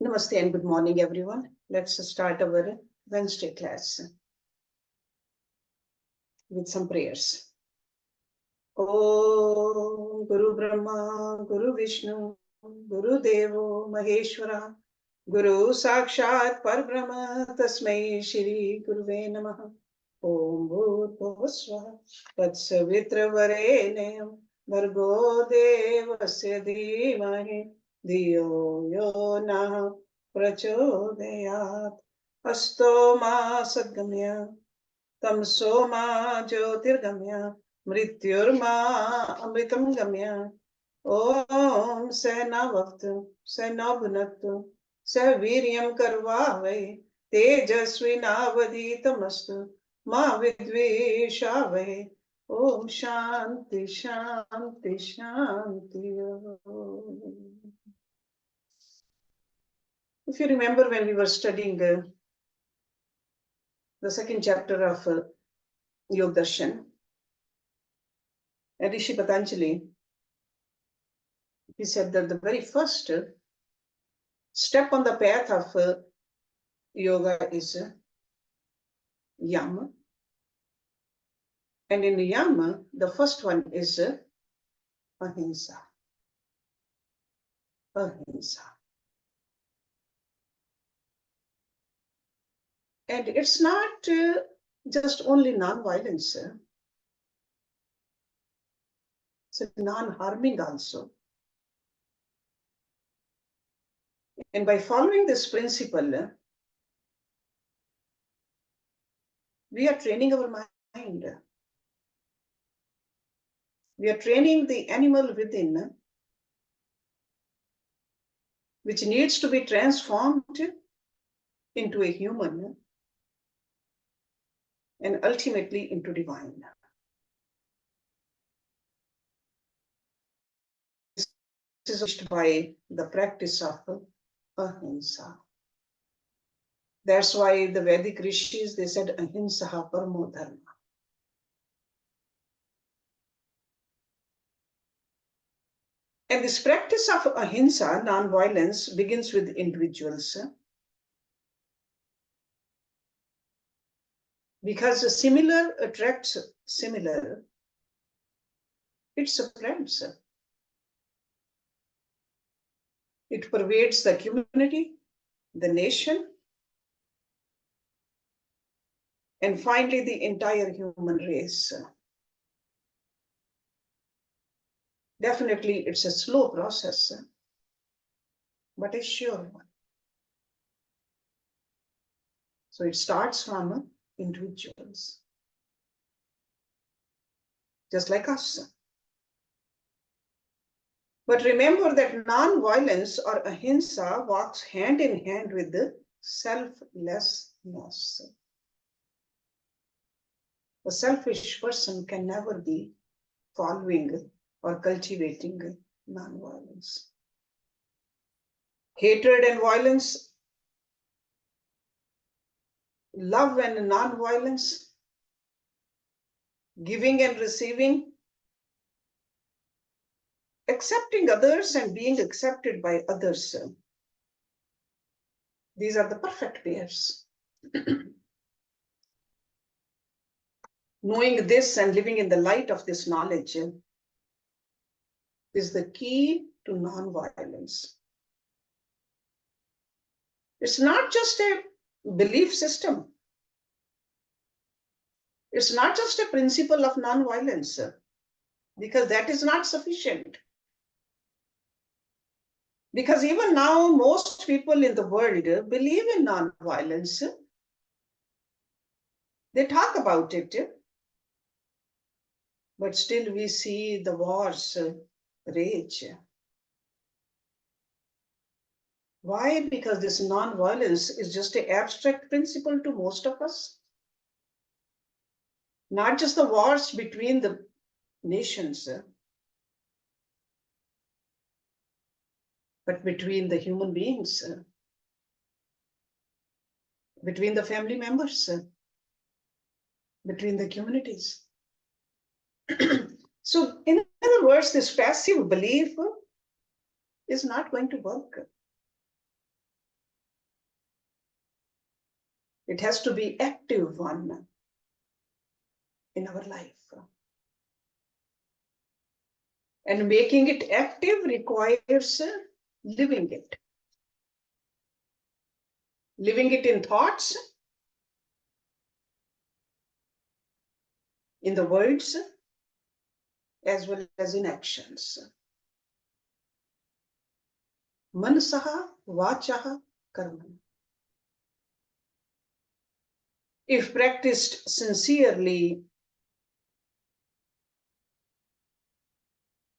Namaste and good morning, everyone. Let's start our Wednesday class with some prayers. Om Guru Brahma, Guru Vishnu, Guru Devo Maheshwara, Guru Sakshat Parbrahma, Tasmai Shri Guruve Namaha. Om Bhutbhuvasvaha, Tatsavitra Varenyam, Bhargo Devasya Dhimahi, Dhiyo Yo Nah Prachodayat. Asto Ma Sadgamya, Tamso Ma Jyotirgamya, Mrityurma Amritam Gamya. Om Sena Vaktu, Sena Bhunaktu, Saviryam Karvavai, Tejasvi Navaditamastu, Ma Vidvishavai. Om Shanti, Shanti, Shanti. If you remember when we were studying the second chapter of Yoga Darshan, Rishi Patanjali, he said that the very first step on the path of yoga is Yama. And in Yama, the first one is Ahimsa. Ahimsa. And it's not just only non-violence. It's non-harming also. And by following this principle, we are training our mind. We are training the animal within, which needs to be transformed into a human and ultimately into divine. This is reached by the practice of Ahimsa. That's why the Vedic rishis, they said Ahimsa paramo dharma. And this practice of Ahimsa, non-violence, begins with individuals. Because similar attracts similar, it spreads. It pervades the community, the nation, and finally the entire human race. Definitely it's a slow process, but a sure one. So it starts from individuals, just like us. But remember that non-violence or ahimsa walks hand in hand with the selflessness. A selfish person can never be following or cultivating non-violence. Hatred and violence, love and non-violence, giving and receiving, accepting others and being accepted by others. These are the perfect pairs. Knowing this and living in the light of this knowledge is the key to non-violence. It's not just a belief system. It's not just a principle of non-violence, because that is not sufficient. Because even now, most people in the world believe in non-violence. They talk about it, but still we see the wars rage. Why? Because this non-violence is just an abstract principle to most of us. Not just the wars between the nations, but between the human beings, between the family members, between the communities. So, in other words, this passive belief is not going to work. It has to be active one in our life. And making it active requires living it. Living it in thoughts, in the words, as well as in actions. Manasaha, vachaha, karmana. If practiced sincerely,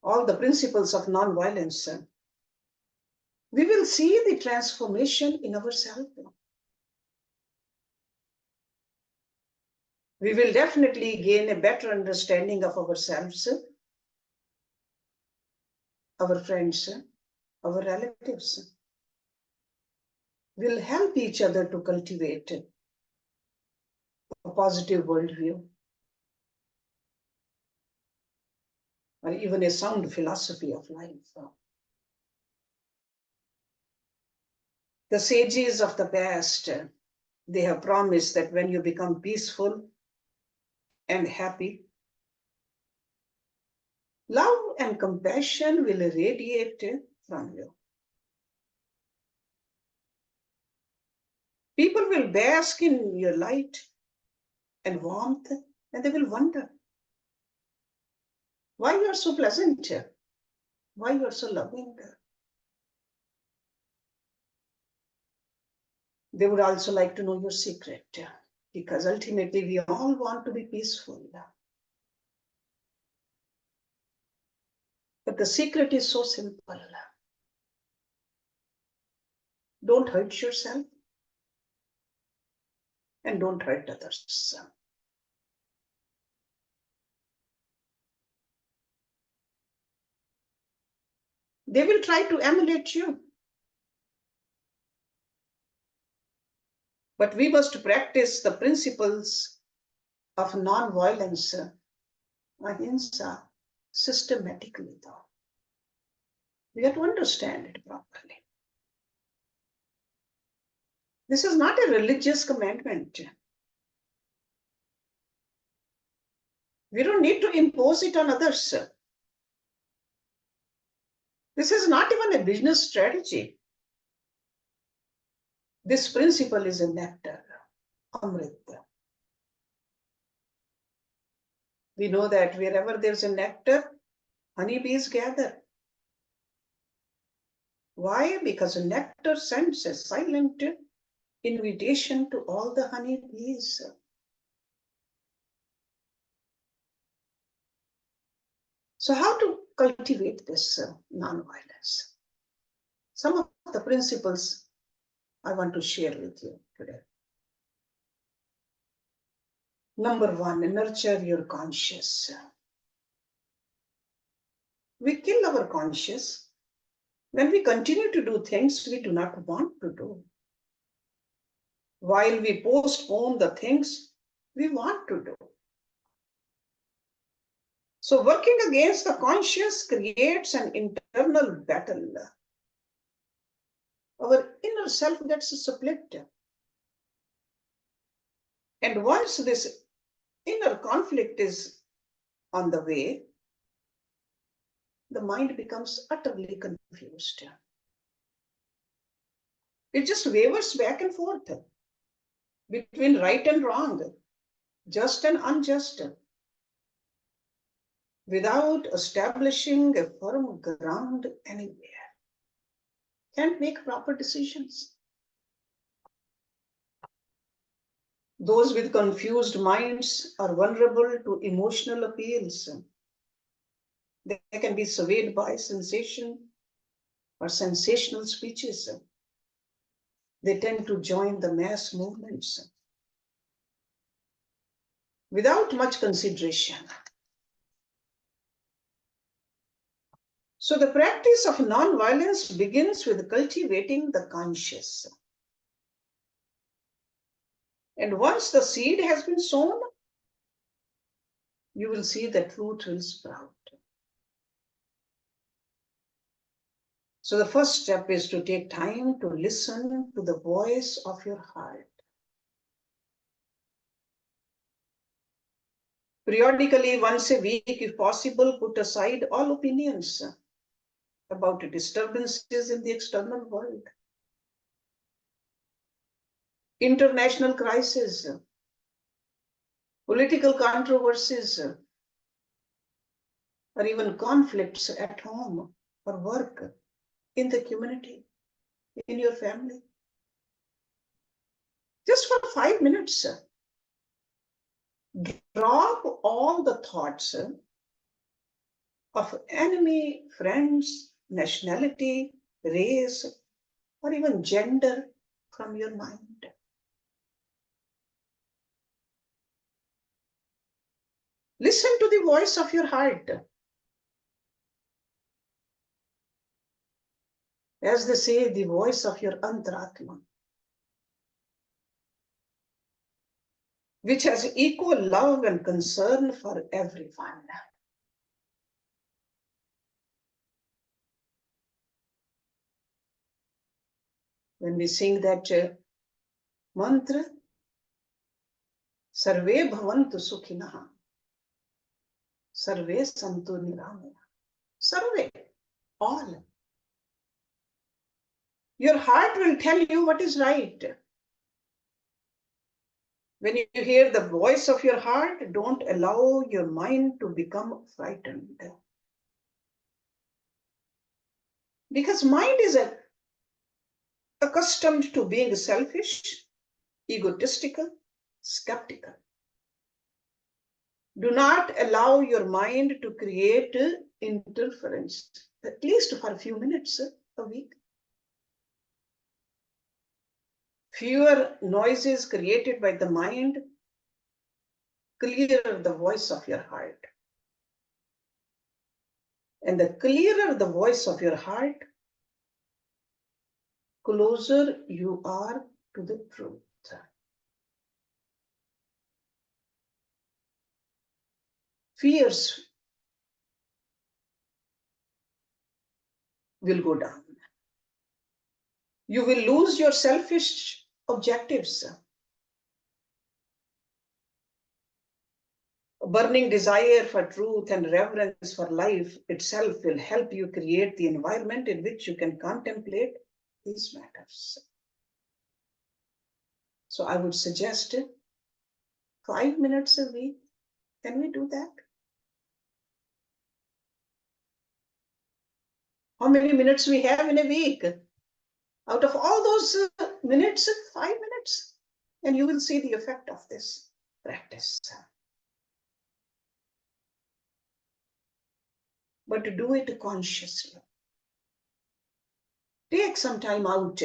all the principles of non-violence, we will see the transformation in ourselves. We will definitely gain a better understanding of ourselves, our friends, our relatives. We'll help each other to cultivate a positive worldview, or even a sound philosophy of life. The sages of the past, they have promised that when you become peaceful and happy, love and compassion will radiate from you. People will bask in your light and warmth, and they will wonder why you are so pleasant, why you are so loving. They would also like to know your secret, because ultimately we all want to be peaceful. But the secret is so simple. Don't hurt yourself and don't hurt others. They will try to emulate you. But we must practice the principles of non-violence, ahimsa, systematically, though. We have to understand it properly. This is not a religious commandment. We don't need to impose it on others. This is not even a business strategy. This principle is a nectar, amrita. We know that wherever there's a nectar, honeybees gather. Why? Because nectar sends a silent invitation to all the honeybees. So how to cultivate this non-violence? Some of the principles I want to share with you today. Number one, nurture your conscious. We kill our conscious when we continue to do things we do not want to do, while we postpone the things we want to do. So working against the conscious creates an internal battle. Our inner self gets split. And once this inner conflict is on the way, the mind becomes utterly confused. It just wavers back and forth between right and wrong, just and unjust, without establishing a firm ground anywhere. Can't make proper decisions. Those with confused minds are vulnerable to emotional appeals. They can be swayed by sensation or sensational speeches. They tend to join the mass movements without much consideration. So the practice of non-violence begins with cultivating the conscious. And once the seed has been sown, you will see the truth will sprout. So the first step is to take time to listen to the voice of your heart. Periodically, once a week, if possible, put aside all opinions about disturbances in the external world, international crises, political controversies, or even conflicts at home or work, in the community, in your family. Just for 5 minutes, drop all the thoughts of enemy, friends, nationality, race, or even gender from your mind. Listen to the voice of your heart. As they say, the voice of your Antaratma, which has equal love and concern for everyone. When we sing that mantra, Sarve Bhavantu Sukhinaha, Sarve Santu Niramaya, Sarve, all. Your heart will tell you what is right. When you hear the voice of your heart, don't allow your mind to become frightened. Because mind is accustomed to being selfish, egotistical, skeptical. Do not allow your mind to create interference, at least for a few minutes a week. Fewer noises created by the mind, clearer the voice of your heart. And the clearer the voice of your heart, closer you are to the truth. Fears will go down. You will lose your selfish objectives. A burning desire for truth and reverence for life itself will help you create the environment in which you can contemplate these matters. So I would suggest 5 minutes a week. Can we do that? How many minutes we have in a week? Out of all those minutes, 5 minutes, and you will see the effect of this practice. But to do it consciously. Take some time out,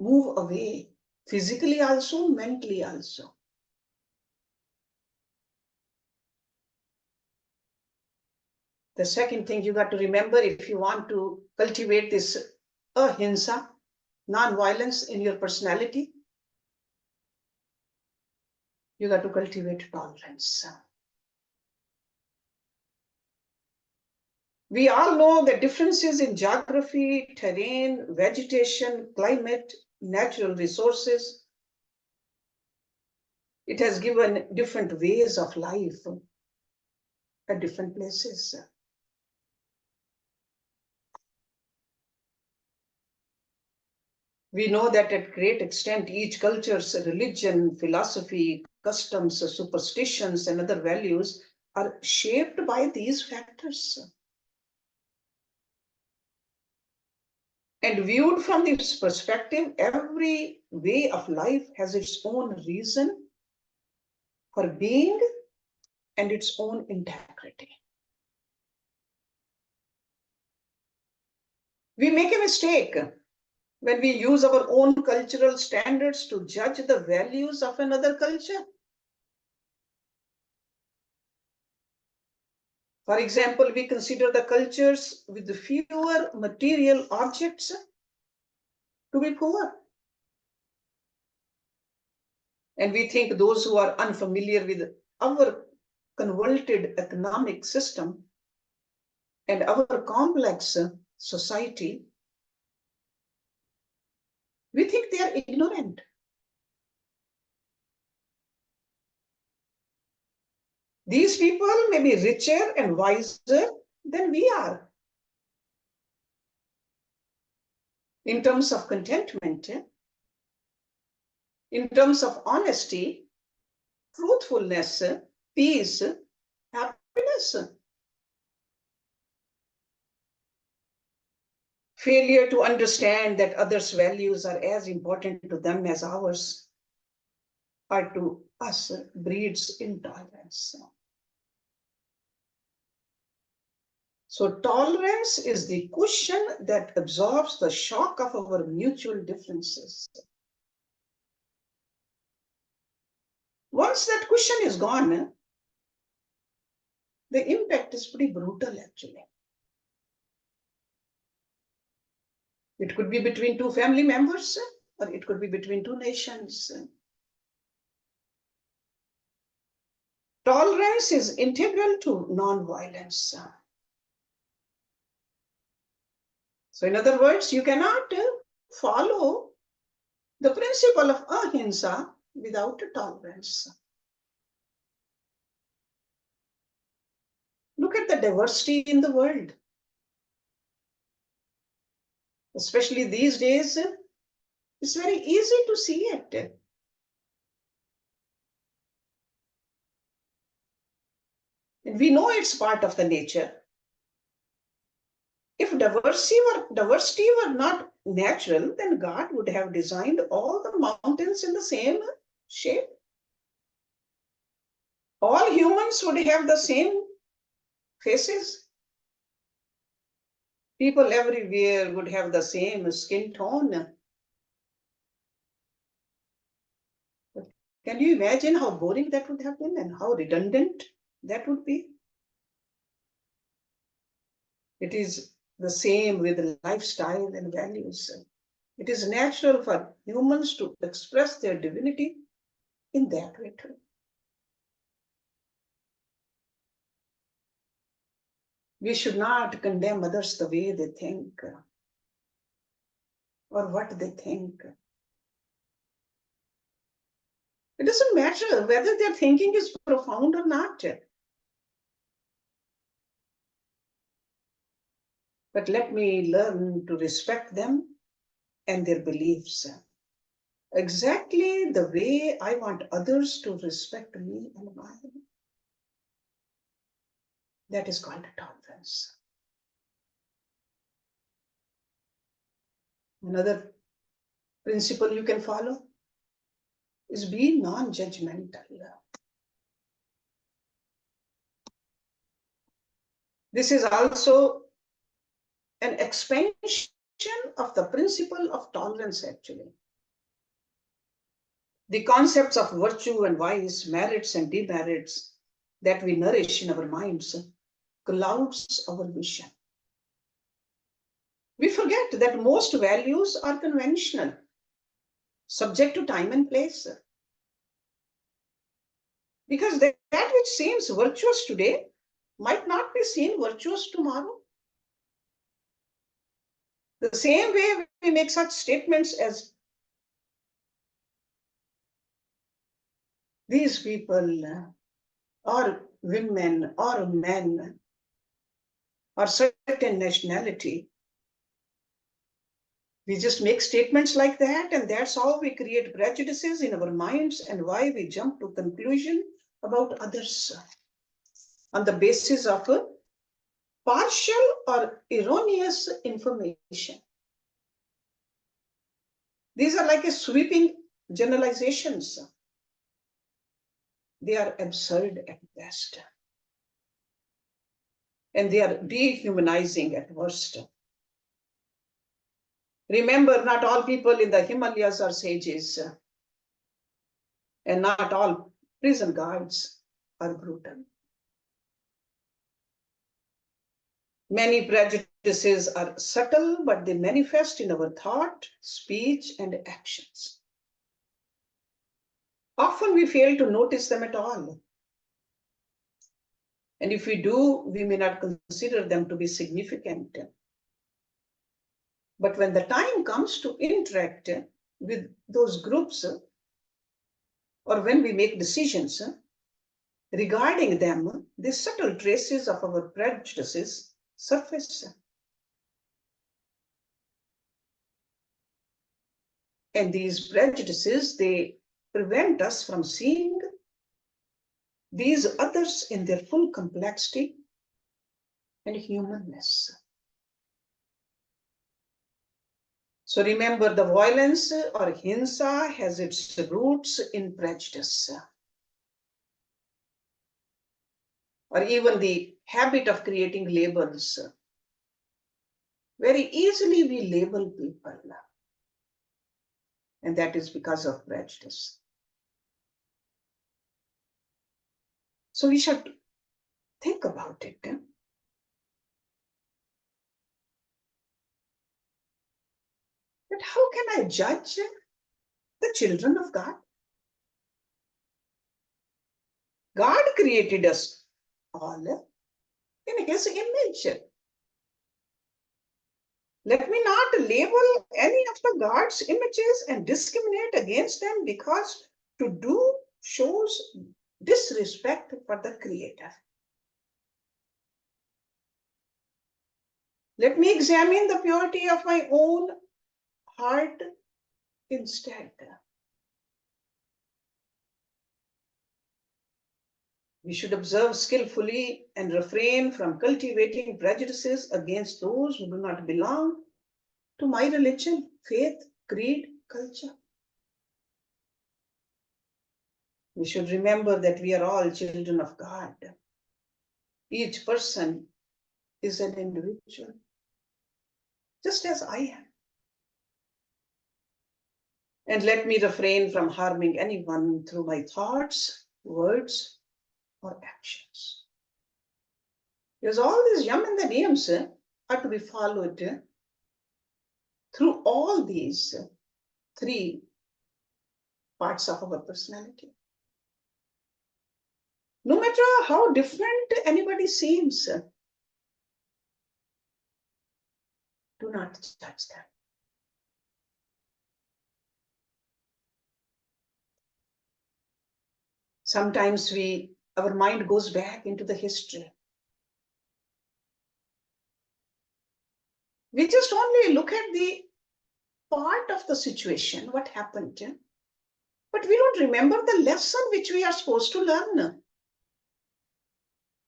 move away, physically also, mentally also. The second thing you got to remember, if you want to cultivate this ahimsa, non-violence in your personality, you got to cultivate tolerance. We all know the differences in geography, terrain, vegetation, climate, natural resources. It has given different ways of life at different places. We know that at great extent, each culture's religion, philosophy, customs, superstitions, and other values are shaped by these factors. And viewed from this perspective, every way of life has its own reason for being and its own integrity. We make a mistake when we use our own cultural standards to judge the values of another culture. For example, we consider the cultures with fewer material objects to be poor. And we think those who are unfamiliar with our convoluted economic system and our complex society, we think they are ignorant. These people may be richer and wiser than we are in terms of contentment, in terms of honesty, truthfulness, peace, happiness. Failure to understand that others' values are as important to them as ours are to us breeds intolerance. So tolerance is the cushion that absorbs the shock of our mutual differences. Once that cushion is gone, the impact is pretty brutal actually. It could be between two family members, or it could be between two nations. Tolerance is integral to non-violence. So in other words, you cannot follow the principle of ahimsa without tolerance. Look at the diversity in the world. Especially these days, it's very easy to see it. And we know it's part of the nature. If diversity were not natural, then God would have designed all the mountains in the same shape. All humans would have the same faces. People everywhere would have the same skin tone. But can you imagine how boring that would have been and how redundant that would be? It is the same with lifestyle and values. It is natural for humans to express their divinity in that way too. We should not condemn others the way they think or what they think. It doesn't matter whether their thinking is profound or not. But let me learn to respect them and their beliefs exactly the way I want others to respect me and mine. That is called tolerance. Another principle you can follow is be non-judgmental. This is also an expansion of the principle of tolerance actually. The concepts of virtue and vice, merits and demerits that we nourish in our minds clouds our vision. We forget that most values are conventional, subject to time and place. Because that which seems virtuous today might not be seen virtuous tomorrow. The same way we make such statements as these people or women or men or certain nationality. We just make statements like that, and that's how we create prejudices in our minds and why we jump to conclusion about others on the basis of partial or erroneous information. These are like a sweeping generalizations. They are absurd at best. And they are dehumanizing at worst. Remember, not all people in the Himalayas are sages, and not all prison guards are brutal. Many prejudices are subtle, but they manifest in our thought, speech, and actions. Often we fail to notice them at all. And if we do, we may not consider them to be significant. But when the time comes to interact with those groups, or when we make decisions, regarding them, the subtle traces of our prejudices surface. And these prejudices, they prevent us from seeing these others in their full complexity and humanness. So remember, the violence or hinsa has its roots in prejudice. Or even the habit of creating labels. Very easily we label people. And that is because of prejudice. So we should think about it. But how can I judge the children of God? God created us all in His image. Let me not label any of the God's images and discriminate against them, because to do shows disrespect for the Creator. Let me examine the purity of my own heart instead. We should observe skillfully and refrain from cultivating prejudices against those who do not belong to my religion, faith, creed, culture. We should remember that we are all children of God. Each person is an individual, just as I am. And let me refrain from harming anyone through my thoughts, words, or actions. Because all these Yama and the Niyams are to be followed through all these three parts of our personality. No matter how different anybody seems, do not judge them. Sometimes our mind goes back into the history. We just only look at the part of the situation, what happened, but we don't remember the lesson which we are supposed to learn.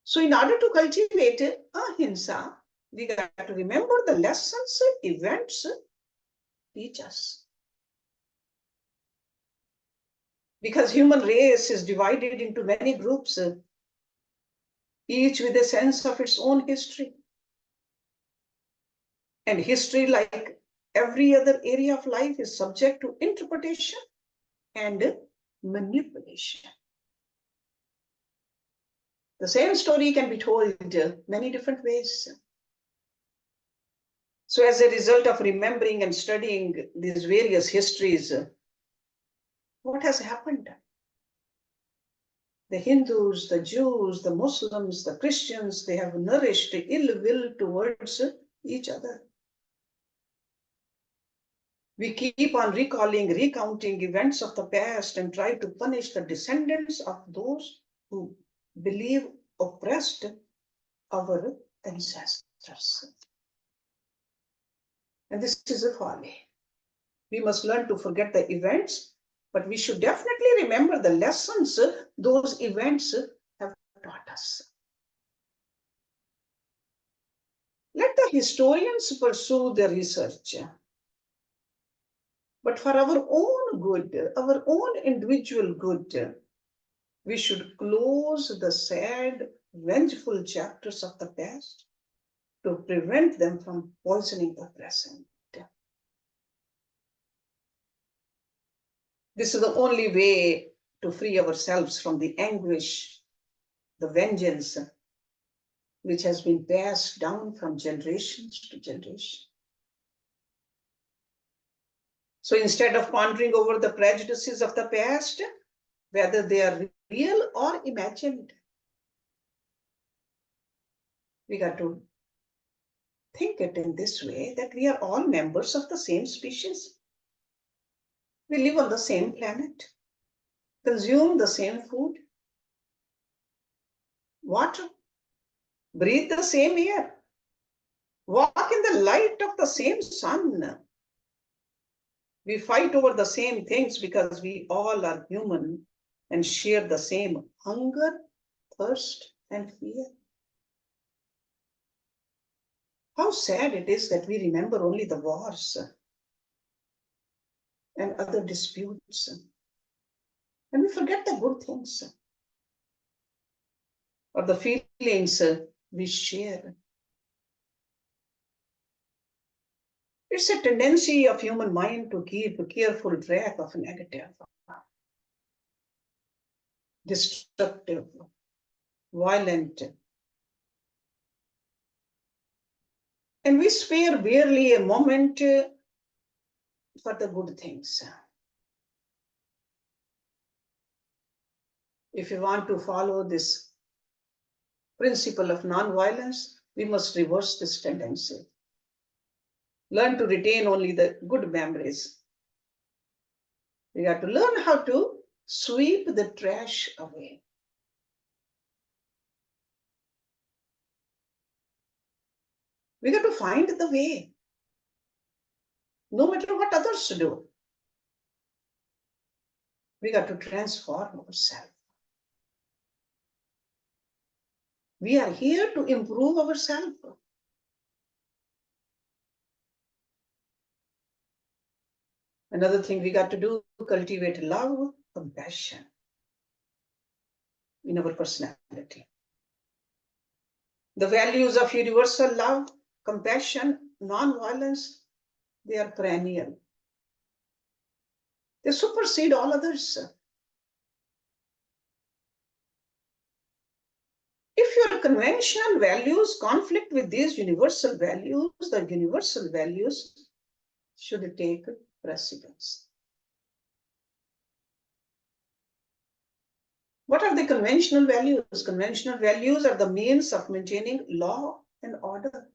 So in order to cultivate ahimsa, we got to remember the lessons, events teach us. Because human race is divided into many groups, each with a sense of its own history. And history, like every other area of life, is subject to interpretation and manipulation. The same story can be told many different ways. So as a result of remembering and studying these various histories, what has happened? The Hindus, the Jews, the Muslims, the Christians, they have nourished ill will towards each other. We keep on recounting events of the past and try to punish the descendants of those who believe oppressed our ancestors. And this is a folly. We must learn to forget the events, but we should definitely remember the lessons those events have taught us. Let the historians pursue their research. But for our own good, our own individual good, we should close the sad, vengeful chapters of the past to prevent them from poisoning the present. This is the only way to free ourselves from the anguish, the vengeance, which has been passed down from generations to generation. So instead of pondering over the prejudices of the past, whether they are real or imagined, we got to think it in this way, that we are all members of the same species. We live on the same planet, consume the same food, water, breathe the same air, walk in the light of the same sun. We fight over the same things because we all are human and share the same hunger, thirst, and fear. How sad it is that we remember only the wars and other disputes, and we forget the good things or the feelings we share. It's a tendency of human mind to keep a careful track of negative, destructive, violent, and we spare barely a moment for the good things. If we want to follow this principle of non-violence, we must reverse this tendency. Learn to retain only the good memories. We have to learn how to sweep the trash away. We got to find the way, no matter what others do. We got to transform ourselves. We are here to improve ourselves. Another thing we got to do, cultivate love, compassion in our personality. The values of universal love, compassion, non-violence, they are perennial. They supersede all others. If your conventional values conflict with these universal values, the universal values should take precedence. What are the conventional values? Conventional values are the means of maintaining law and order.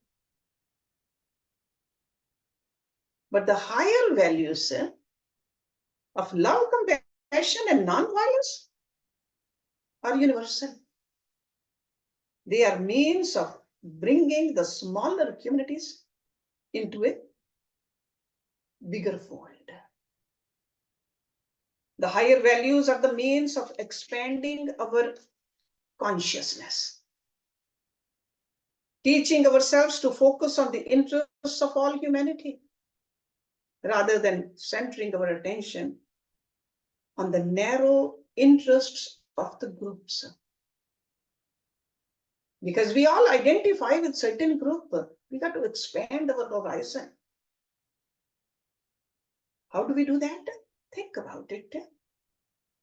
But the higher values of love, compassion, and non-violence are universal. They are means of bringing the smaller communities into a bigger fold. The higher values are the means of expanding our consciousness, teaching ourselves to focus on the interests of all humanity, rather than centering our attention on the narrow interests of the groups. Because we all identify with certain group, we got to expand our horizon. How do we do that? Think about it,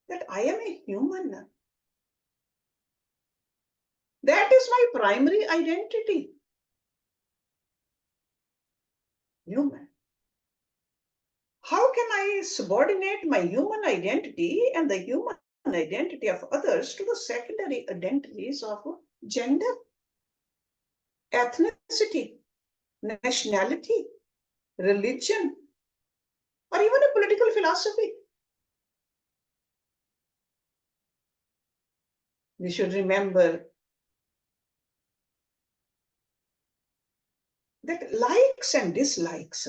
that I am a human. That is my primary identity. Human. How can I subordinate my human identity and the human identity of others to the secondary identities of gender, ethnicity, nationality, religion, or even a political philosophy? We should remember that likes and dislikes,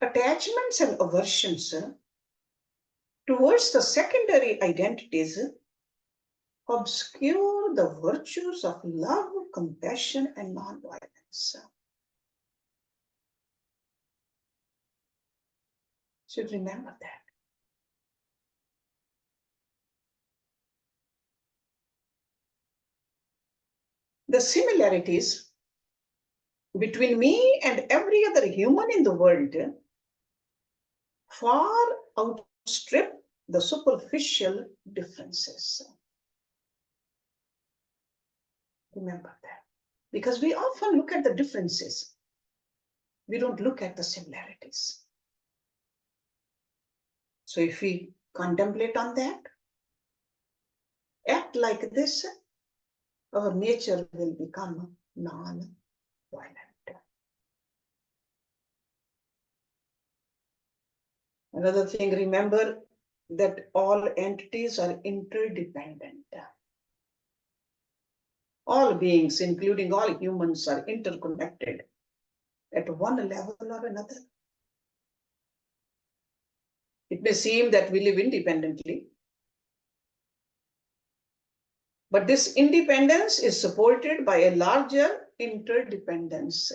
attachments and aversions towards the secondary identities obscure the virtues of love, compassion, and non-violence. Should remember that. The similarities between me and every other human in the world far outstrip the superficial differences. Remember that. Because we often look at the differences. We don't look at the similarities. So if we contemplate on that, act like this, our nature will become non-violent. Another thing, remember that all entities are interdependent. All beings, including all humans, are interconnected at one level or another. It may seem that we live independently, but this independence is supported by a larger interdependence.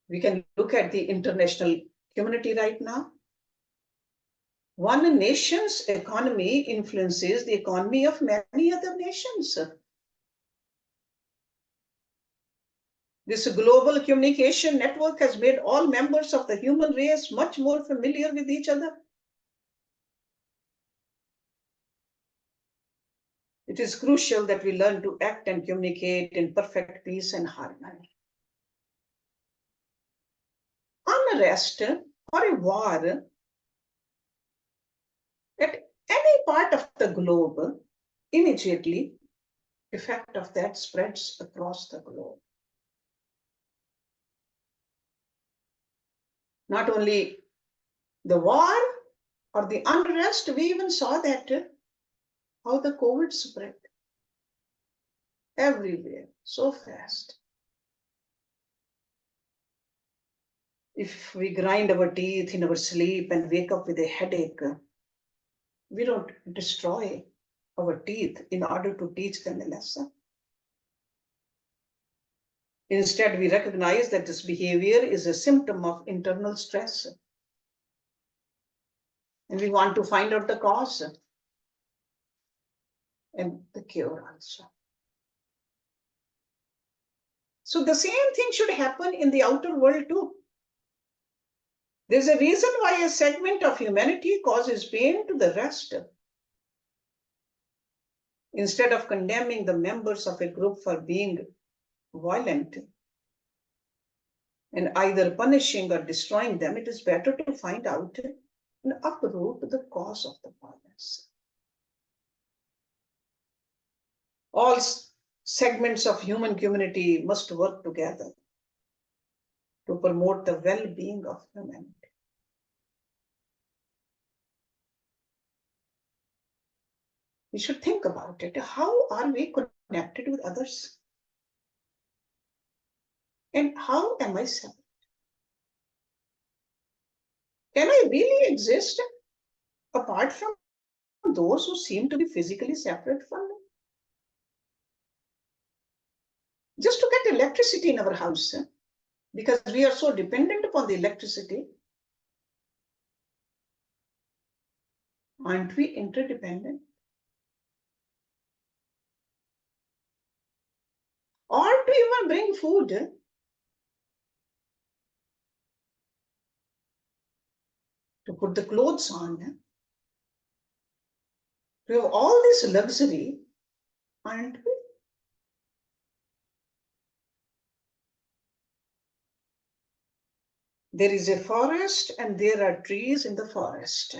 We can look at the international community right now. One nation's economy influences the economy of many other nations. This global communication network has made all members of the human race much more familiar with each other. It is crucial that we learn to act and communicate in perfect peace and harmony. Unrest or a war at any part of the globe, immediately, effect of that spreads across the globe. Not only the war or the unrest, we even saw that how the COVID spread everywhere so fast. If we grind our teeth in our sleep and wake up with a headache, we don't destroy our teeth in order to teach them a lesson. Instead, we recognize that this behavior is a symptom of internal stress. And we want to find out the cause and the cure also. So the same thing should happen in the outer world too. There's a reason why a segment of humanity causes pain to the rest. Instead of condemning the members of a group for being violent and either punishing or destroying them, it is better to find out and uproot the cause of the violence. All segments of human community must work together to promote the well-being of humanity. We should think about it. How are we connected with others? And how am I separate? Can I really exist apart from those who seem to be physically separate from me? Just to get electricity in our house, because we are so dependent upon the electricity, aren't we interdependent? Or to even bring food, to put the clothes on, to have all this luxury, aren't we? There is a forest and there are trees in the forest.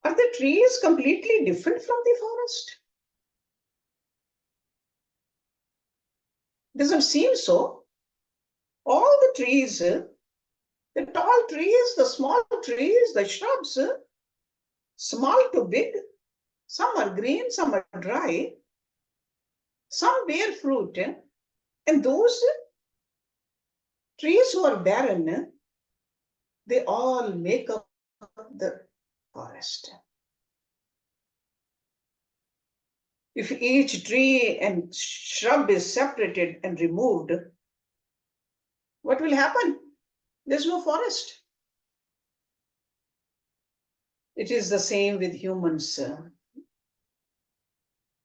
Are the trees completely different from the forest? Doesn't seem so. All the trees, the tall trees, the small trees, the shrubs, small to big, some are green, some are dry, some bear fruit, and those trees who are barren, they all make up the forest. If each tree and shrub is separated and removed, what will happen? There's no forest. It is the same with humans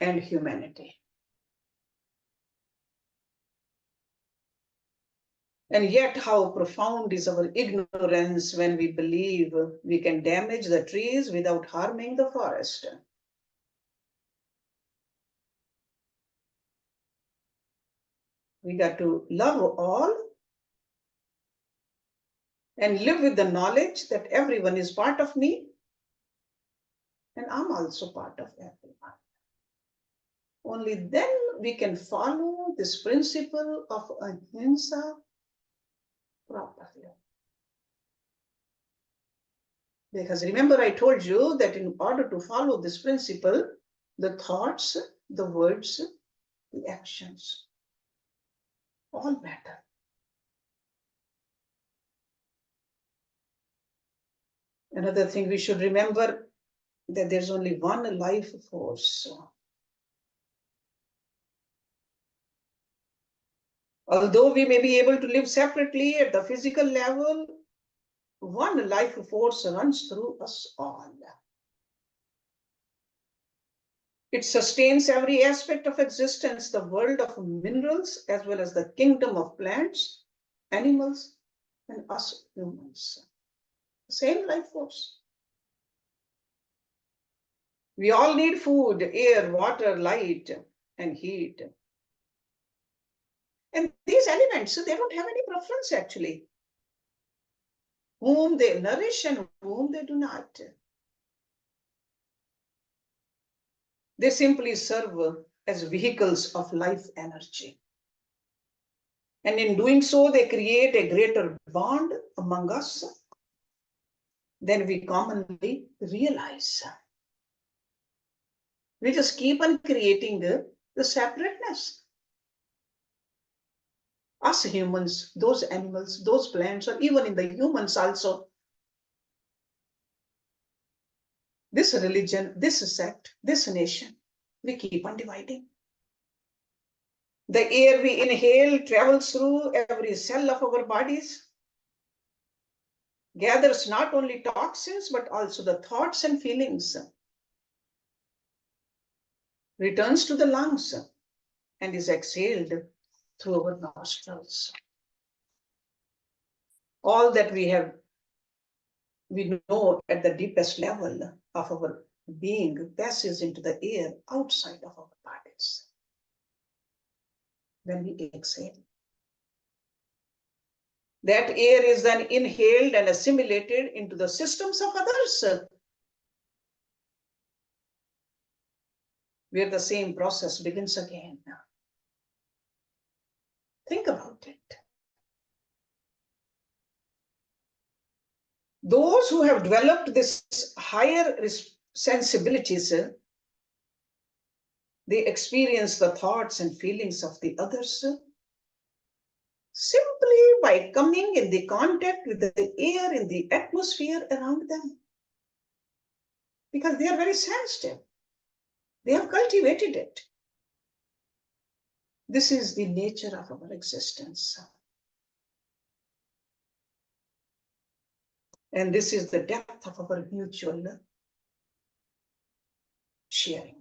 and humanity. And yet, how profound is our ignorance when we believe we can damage the trees without harming the forest. We got to love all and live with the knowledge that everyone is part of me and I'm also part of everyone. only then we can follow this principle of ahimsa properly. Because remember, I told you that in order to follow this principle, the thoughts, the words, the actions, all matter. Another thing we should remember, that there's only one life force. Although we may be able to live separately at the physical level, one life force runs through us all. It sustains every aspect of existence, the world of minerals, as well as the kingdom of plants, animals, and us humans. Same life force. We all need food, air, water, light, and heat. And these elements, they don't have any preference actually. Whom they nourish and whom they do not. They simply serve as vehicles of life energy. And in doing so, they create a greater bond among us than we commonly realize. We just keep on creating the separateness. Us humans, those animals, those plants, or even in the humans also. This religion, this sect, this nation, we keep on dividing. The air we inhale travels through every cell of our bodies, gathers not only toxins, but also the thoughts and feelings, returns to the lungs, and is exhaled through our nostrils. All that we know at the deepest level of our being passes into the air outside of our bodies. When we exhale, that air is then inhaled and assimilated into the systems of others, where the same process begins again. Think about it. Those who have developed this higher sensibilities, they experience the thoughts and feelings of the others simply by coming in the contact with the air in the atmosphere around them. Because they are very sensitive. They have cultivated it. This is the nature of our existence. And this is the depth of our mutual sharing.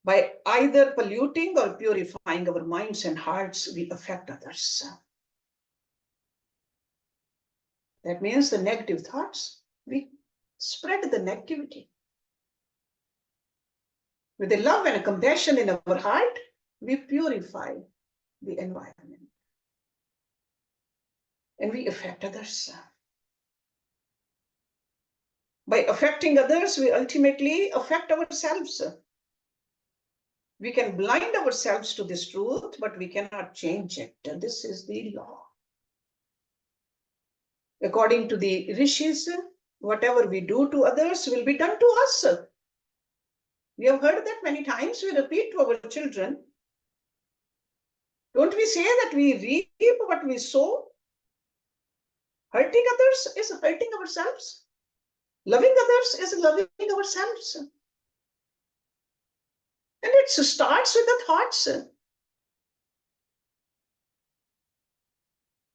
By either polluting or purifying our minds and hearts, we affect others. That means the negative thoughts, we spread the negativity. With the love and compassion in our heart, we purify the environment. And we affect others. By affecting others, we ultimately affect ourselves. We can blind ourselves to this truth, but we cannot change it. And this is the law. According to the rishis, whatever we do to others will be done to us. We have heard that many times. We repeat to our children. Don't we say that we reap what we sow? Hurting others is hurting ourselves. Loving others is loving ourselves. And it starts with the thoughts.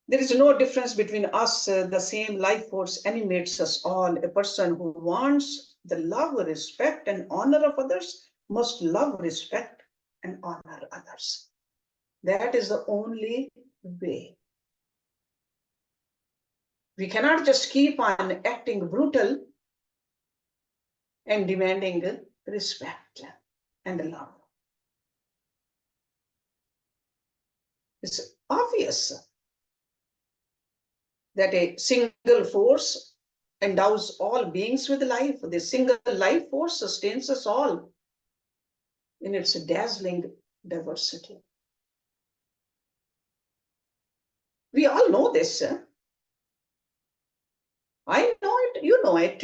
There is no difference between us. The same life force animates us all. A person who wants the love, respect, and honor of others must love, respect, and honor others. That is the only way. We cannot just keep on acting brutal and demanding respect and love. It's obvious that a single force endows all beings with life. The single life force sustains us all in its dazzling diversity. We all know this. I know it, you know it.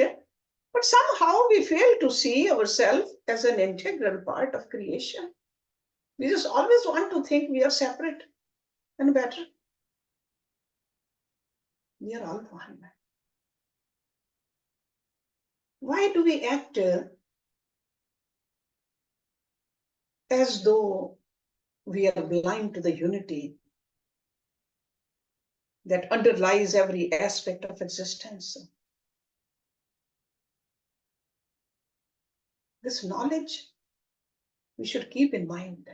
But somehow we fail to see ourselves as an integral part of creation. We just always want to think we are separate and better. We are all one. Why do we act as though we are blind to the unity that underlies every aspect of existence? This knowledge we should keep in mind.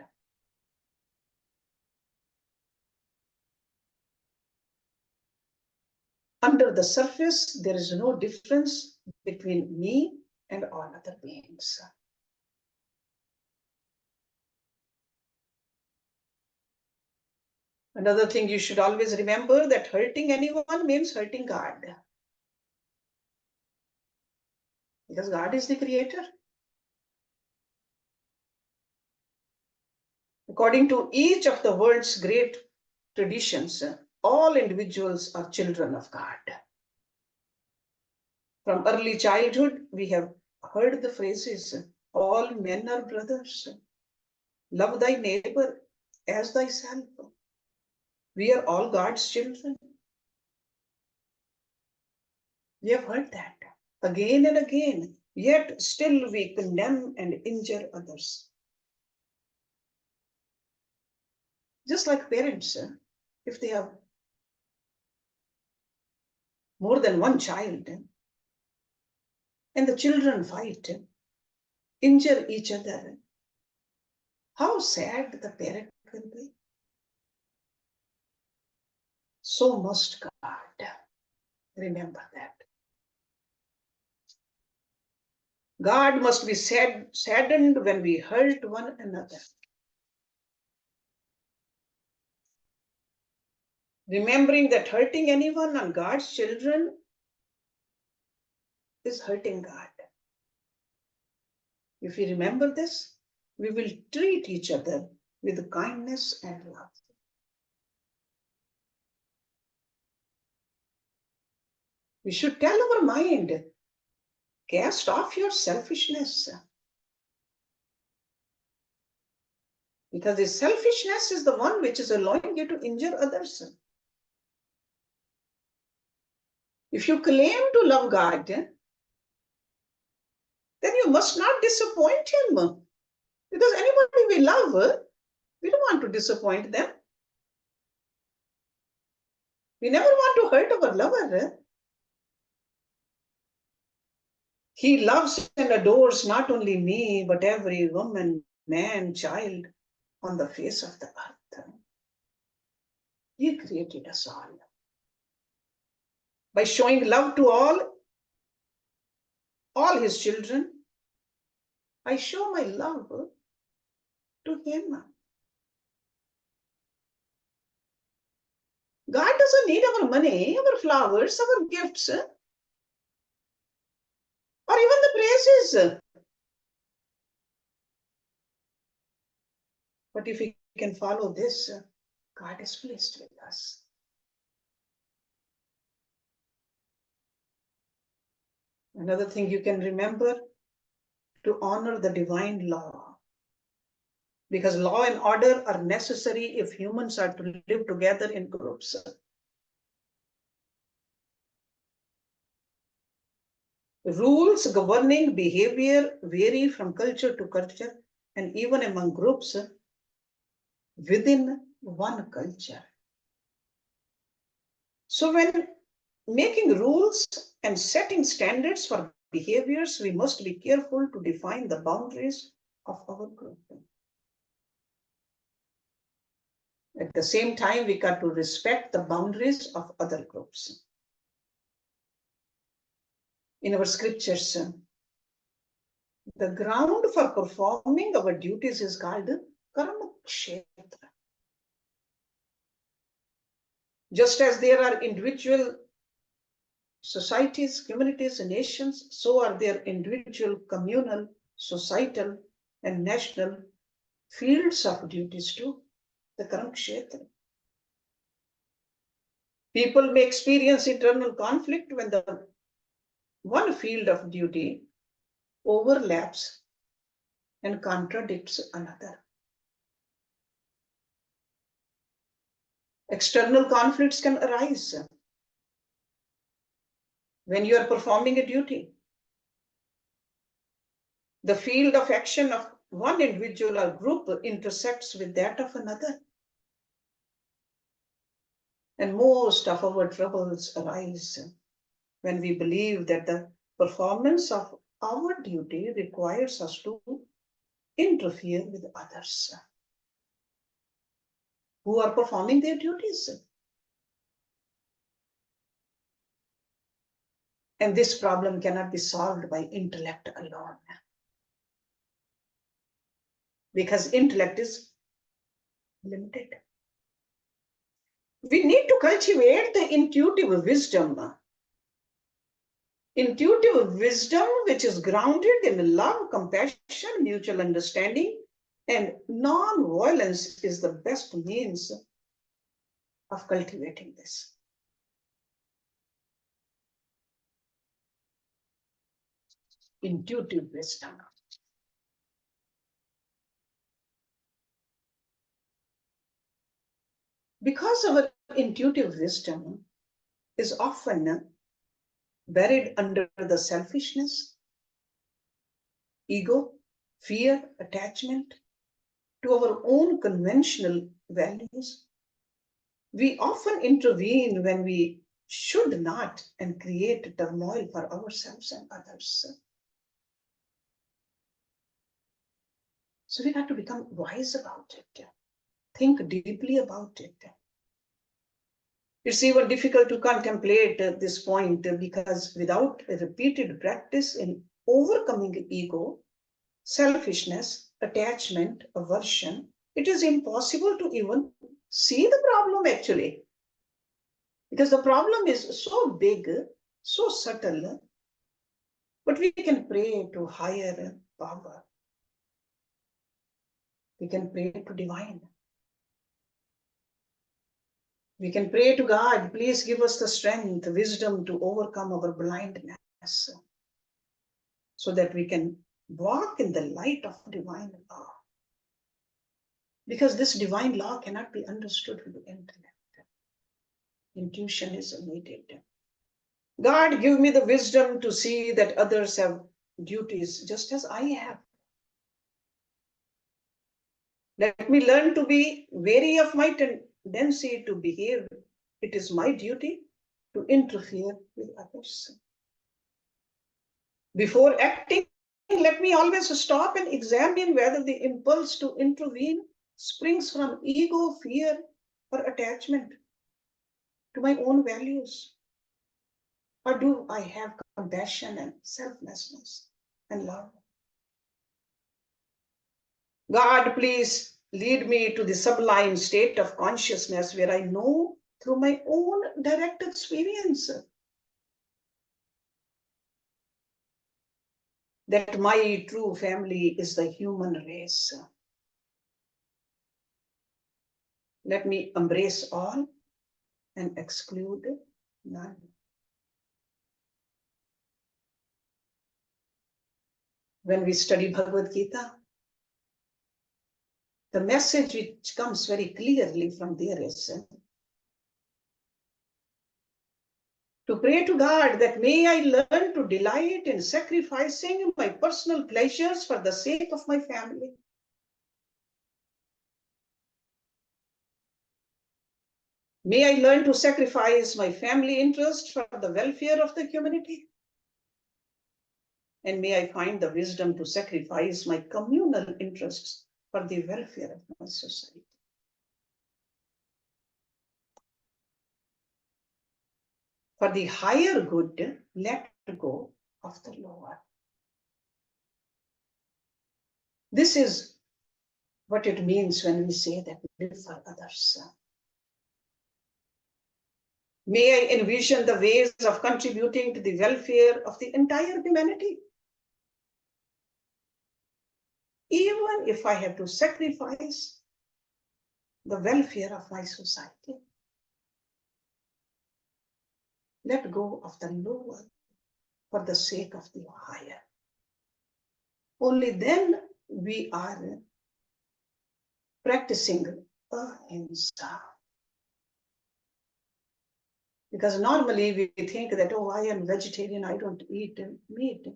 Under the surface, there is no difference between me and all other beings. Another thing you should always remember, that hurting anyone means hurting God. Because God is the creator. According to each of the world's great traditions, all individuals are children of God. From early childhood, we have heard the phrases, all men are brothers. Love thy neighbor as thyself. We are all God's children. We have heard that again and again, yet still we condemn and injure others. Just like parents, if they have more than one child, and the children fight, injure each other, how sad the parent will be. So must God. Remember that. God must be saddened when we hurt one another. Remembering that hurting anyone on God's children is hurting God. If we remember this, we will treat each other with kindness and love. We should tell our mind, cast off your selfishness. Because the selfishness is the one which is allowing you to injure others. If you claim to love God, then you must not disappoint him. Because anybody we love, we don't want to disappoint them. We never want to hurt our lover. He loves and adores not only me, but every woman, man, child on the face of the earth. He created us all. By showing love to all his children, I show my love to him. God doesn't need our money, our flowers, our gifts, or even the praises. But if we can follow this, God is pleased with us. Another thing you can remember, to honor the divine law. Because law and order are necessary if humans are to live together in groups. Rules governing behavior vary from culture to culture and even among groups within one culture. So when making rules and setting standards for behaviors, we must be careful to define the boundaries of our group. At the same time, we got to respect the boundaries of other groups. In our scriptures, the ground for performing our duties is called karma kshetra. Just as there are individual societies, communities, and nations, so are their individual, communal, societal, and national fields of duties too, the Karma Kshetra. People may experience internal conflict when the one field of duty overlaps and contradicts another. External conflicts can arise when you are performing a duty. The field of action of one individual or group intersects with that of another. And most of our troubles arise when we believe that the performance of our duty requires us to interfere with others who are performing their duties. And this problem cannot be solved by intellect alone, because intellect is limited. We need to cultivate the intuitive wisdom. Intuitive wisdom, which is grounded in love, compassion, mutual understanding, and non-violence, is the best means of cultivating this. Intuitive wisdom. Because our intuitive wisdom is often buried under the selfishness, ego, fear, attachment to our own conventional values, we often intervene when we should not and create turmoil for ourselves and others. So we have to become wise about it, think deeply about it. It's even difficult to contemplate this point because without a repeated practice in overcoming ego, selfishness, attachment, aversion, it is impossible to even see the problem actually. Because the problem is so big, so subtle, but we can pray to higher power. We can pray to divine. We can pray to God, please give us the strength, wisdom to overcome our blindness so that we can walk in the light of divine law. Because this divine law cannot be understood with the intellect. Intuition is needed. God, give me the wisdom to see that others have duties just as I have. Let me learn to be wary of my tendency to behave. It is my duty to interfere with others. Before acting, let me always stop and examine whether the impulse to intervene springs from ego, fear, or attachment to my own values. Or do I have compassion and selflessness and love? God, please lead me to the sublime state of consciousness where I know through my own direct experience that my true family is the human race. Let me embrace all and exclude none. When we study Bhagavad Gita, the message which comes very clearly from there is to pray to God that may I learn to delight in sacrificing my personal pleasures for the sake of my family. May I learn to sacrifice my family interest for the welfare of the community. And may I find the wisdom to sacrifice my communal interests for the welfare of my society. For the higher good, let go of the lower. This is what it means when we say that we live for others. May I envision the ways of contributing to the welfare of the entire humanity, even if I have to sacrifice the welfare of my society. Let go of the lower for the sake of the higher. Only then we are practicing ahimsa. Because normally we think that, oh, I am vegetarian, I don't eat meat.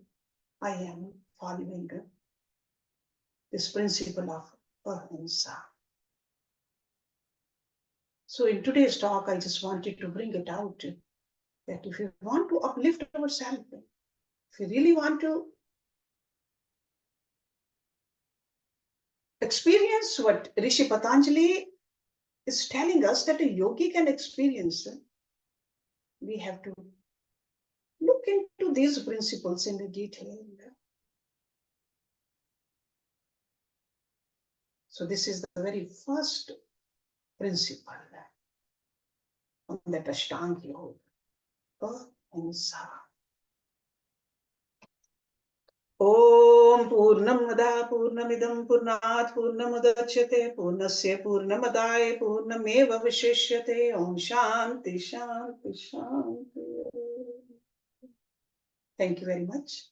I am following this principle of ahimsa. So in today's talk, I just wanted to bring it out that if you want to uplift ourselves, if you really want to experience what Rishi Patanjali is telling us that a yogi can experience, we have to look into these principles in detail. So this is the very first principle on that Ashtanga Yoga, ahimsa. Om Purnamada Purnamidam Purnat Purnamudachyate Purnasya Purnamadaya Purnameva Vishishyate Om Shanti Shanti Shanti. Thank you very much.